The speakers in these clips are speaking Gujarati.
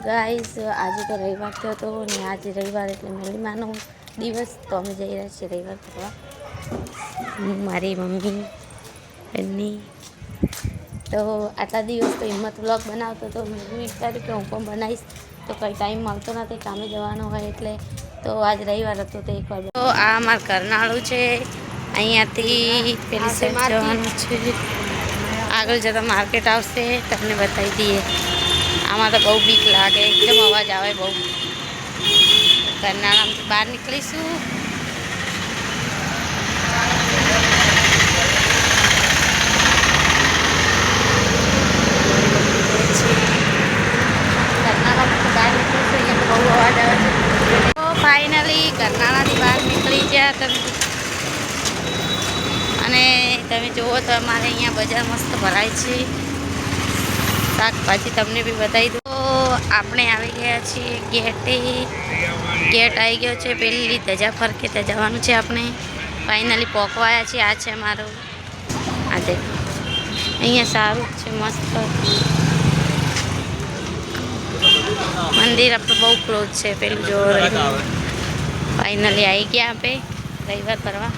ગાઈસ આજે તો રવિવાર થયો હતો ને આજે રવિવાર એટલે મેલીમાનો દિવસ. તો અમે જઈ રહ્યા છીએ રવિવાર કરવા. હું મારી મમ્મી બેનની તો આટલા દિવસ તો હિંમત વ્લોગ બનાવતો તો મેં વિચાર્યું કે હું પણ બનાવીશ. તો કંઈ ટાઈમ મળતો નથી, કામે જવાનો હોય એટલે. તો આજ રવિવાર હતો તો એકવાર તો આ અમારું કરનાળું છે. અહીંયાથી પેલી સાઈડ જવાનું છે. આગળ જતાં માર્કેટ આવશે, તમને બતાવી દઈએ. આમાં તો બહુ બીક લાગે, એકદમ અવાજ આવે બહુ. કરનાળામાંથી બહાર નીકળીશું. કરનાળામાંથી બહાર નીકળીશું, અહીંયા તો બહુ અવાજ આવે છે. તો ફાઇનલી કરનાળાથી બહાર નીકળી ગયા તમે. અને તમે જુઓ તો અમારે અહીંયા બજાર મસ્ત ભરાય છે. શાકભાજી તમને બી બતાવી દઉં. તો આપણે આવી ગયા છીએ ગેટે. ગેટ આવી ગયો છે. પેલી ધજા ફરકે ત્યાં જવાનું છે આપણે. ફાઇનલી પહોંચવાયા છીએ. આ છે મારું આ દેખ. અહીંયા સારું છે, મસ્ત મંદિર આપણે બહુ ક્લોઝ છે. પેલું જો ફાઇનલી આવી ગયા આપણે રવિવાર ભરવા.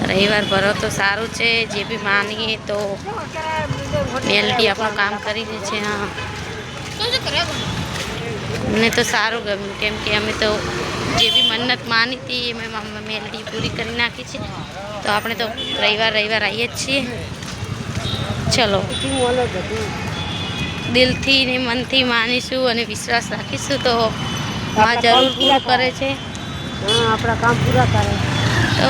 રવિવાર ભરો તો સારું છે. જે બી માનીએ તો મેલડી આપણું કામ કરી દે છે. હા, મને તો સારું ગમ્યું, કેમ કે અમે તો જે બી મન્નત માની હતી એમ મેલડી પૂરી કરી નાખી છે. તો આપણે તો રવિવાર આવીએ જ છીએ. ચલો, દિલથી ને મનથી માનીશું અને વિશ્વાસ રાખીશું તો માં જરૂર પૂરું કરે છે. આપણા કામ પૂરા કરે. તો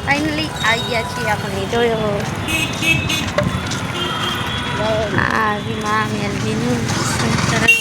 ફાઇનલી આવી ગયા છીએ આપણે. જોયો આવી માં મેલડીનું સરસ.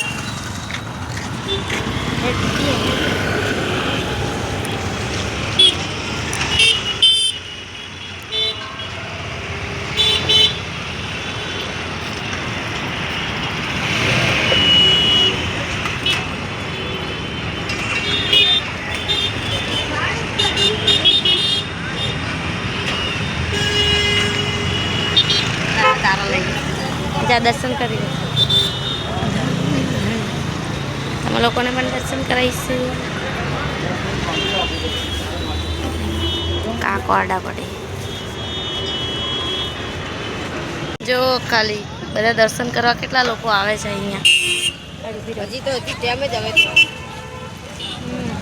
જ્યાં દર્શન કરી તમે લોકોને પણ દર્શન કરાવીશું. કાંકો આડા પડે જો ખાલી બધા દર્શન કરવા કેટલા લોકો આવે છે અહીંયા. હજી તો હજી ટાઈમ જ આવે.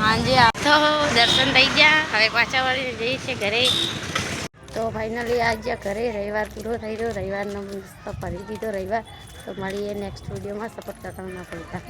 હાંજે તો દર્શન થઈ ગયા. હવે પાછા વળી જઈએ છીએ ઘરે. તો ફાઇનલી આ ગયા ઘરે. રવિવાર પૂરો થઈ ગયો. રવિવારનો મસ્ત ફરી દીધો રવિવાર. તો મળીએ નેક્સ્ટ વિડીયોમાં. સપોર્ટ કરવાનું ના ભૂલતા.